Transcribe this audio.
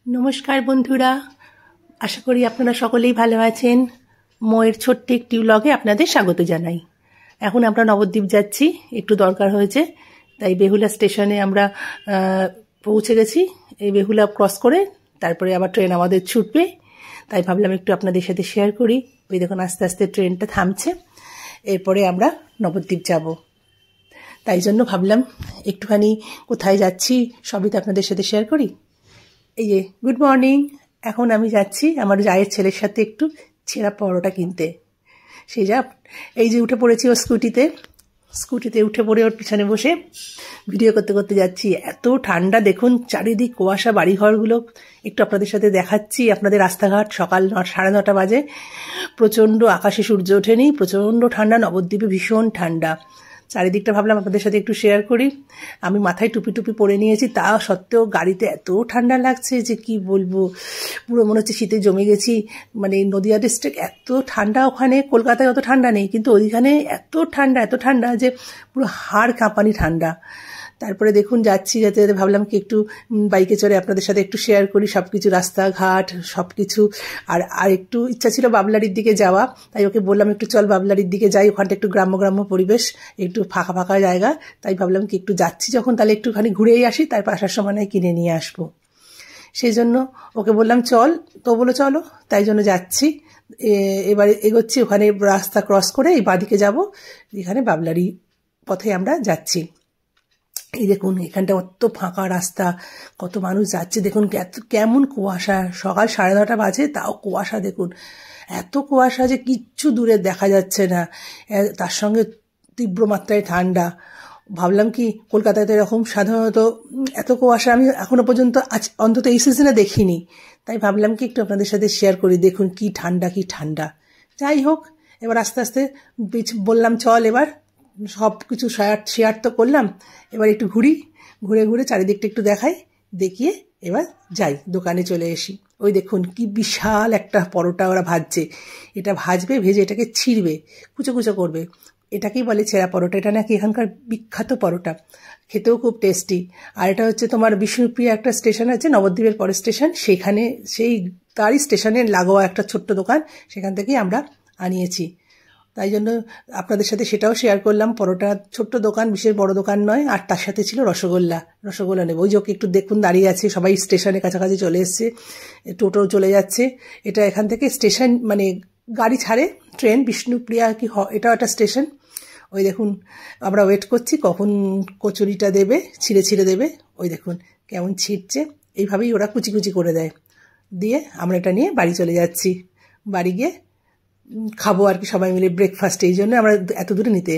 নমস্কার বন্ধুরা, আশা করি আপনারা সকলেই ভালো আছেন। মোয়ের ছোট্ট একটি ব্লগে আপনাদের স্বাগত জানাই। এখন আমরা নবদ্বীপ যাচ্ছি, একটু দরকার হয়েছে, তাই বেহুলা স্টেশনে আমরা পৌঁছে গেছি। এই বেহুলা ক্রস করে তারপরে আবার ট্রেন আমাদের ছুটবে, তাই ভাবলাম একটু আপনাদের সাথে শেয়ার করি। ওই দেখুন আস্তে আস্তে ট্রেনটা থামছে, এরপরে আমরা নবদ্বীপ যাব। তাই জন্য ভাবলাম একটুখানি কোথায় যাচ্ছি সবই তো আপনাদের সাথে শেয়ার করি। এই যে গুড মর্নিং, এখন আমি যাচ্ছি আমার জায়ের ছেলের সাথে একটু ছেঁড়া পরোটা কিনতে। সেই যা এই যে উঠে পড়েছি ওর স্কুটিতে উঠে পড়ে ওর পিছনে বসে ভিডিও করতে করতে যাচ্ছি। এত ঠান্ডা, দেখুন চারিদিক কুয়াশা, বাড়িঘরগুলো একটু আপনাদের সাথে দেখাচ্ছি। আপনাদের রাস্তাঘাট সকাল 9:30 বাজে, প্রচণ্ড আকাশে সূর্য ওঠেনি, প্রচণ্ড ঠান্ডা, নবদ্বীপে ভীষণ ঠান্ডা। চারিদিকটা ভাবলাম আপনাদের সাথে একটু শেয়ার করি। আমি মাথায় টুপি পরে নিয়েছি, তা সত্ত্বেও গাড়িতে এত ঠান্ডা লাগছে যে কি বলবো, পুরো মনে হচ্ছে শীতে জমে গেছি। মানে নদিয়া ডিস্ট্রিক্ট এত ঠান্ডা, ওখানে কলকাতায় অত ঠান্ডা নেই, কিন্তু ওইখানে এত ঠান্ডা যে পুরো হাড় কাঁপানি ঠান্ডা। তারপরে দেখুন যাচ্ছি, যাতে ভাবলাম কি একটু বাইকে চড়ে আপনাদের সাথে একটু শেয়ার করি সব কিছু, রাস্তাঘাট সব কিছু। আর একটু ইচ্ছা ছিল বাবলারির দিকে যাওয়া, তাই ওকে বললাম একটু চল বাবলারির দিকে যাই, ওখানটা একটু গ্রাম্য পরিবেশ, একটু ফাঁকা জায়গা। তাই ভাবলাম কি একটু যাচ্ছি যখন, তাহলে একটুখানি ঘুরেই আসি, তারপর আসার সময় কিনে নিয়ে আসবো। সেই জন্য ওকে বললাম চল, তো বলো চলো, তাই জন্য যাচ্ছি। এবারে এগোচ্ছি, ওখানে রাস্তা ক্রস করে এই বাঁদিকে যাব, এখানে বাবলারি পথে আমরা যাচ্ছি। এই দেখুন এখানটা অত ফাঁকা রাস্তা, কত মানুষ যাচ্ছে, দেখুন কেমন কুয়াশা। সকাল 9:30 বাজে, তাও কুয়াশা দেখুন, এত কুয়াশা যে কিচ্ছু দূরে দেখা যাচ্ছে না, তার সঙ্গে তীব্র মাত্রায় ঠান্ডা। ভাবলাম কি কলকাতায় তো এরকম সাধারণত এত কুয়াশা আমি এখনো পর্যন্ত অন্তত এই সিজনে দেখিনি, তাই ভাবলাম কি একটু আপনাদের সাথে শেয়ার করি। দেখুন কি ঠান্ডা। যাই হোক, এবার আস্তে আস্তে বললাম চল, এবার সব কিছু শেয়ার তো করলাম, এবার একটু ঘুরে চারিদিকটা একটু দেখিয়ে এবার যাই, দোকানে চলে এসি। ওই দেখুন কি বিশাল একটা পরোটা ওরা ভাজছে, এটা ভাজবে, ভেজে এটাকে ছিঁড়বে, কুচো করবে, এটাকেই বলে ছেঁড়া পরোটা। এটা নাকি এখানকার বিখ্যাত পরোটা, খেতেও খুব টেস্টি। আর এটা হচ্ছে তোমার বিষ্ণুপ্রিয়া একটা স্টেশন আছে, নবদ্বীপের পরের স্টেশন, সেখানে তারই স্টেশনের লাগোয়া একটা ছোট্ট দোকান, সেখান থেকেই আমরা আনিয়েছি। তাই জন্য আপনাদের সাথে সেটাও শেয়ার করলাম। পরোটা ছোট্ট দোকান, বিশেষ বড় দোকান নয়। আর তার সাথে ছিল রসগোল্লা নেব। ওই যে একটু দেখুন দাঁড়িয়ে আছে, সবাই স্টেশনের কাছাকাছি চলে এসছে, টোটো চলে যাচ্ছে। এটা এখান থেকে স্টেশন, মানে গাড়ি ছাড়ে ট্রেন, বিষ্ণুপ্রিয়া কি এটা একটা স্টেশন। ওই দেখুন আমরা ওয়েট করছি কখন কচুরিটা দেবে, ছিঁড়ে দেবে। ওই দেখুন কেমন ছিঁড়ছে, এইভাবেই ওরা কুচি করে দেয়, দিয়ে আমরা এটা নিয়ে বাড়ি চলে যাচ্ছি। বাড়ি গিয়ে খাবো আর কি সবাই মিলে ব্রেকফাস্ট, এই জন্য আমরা এত দূরে নিতে এসেছি।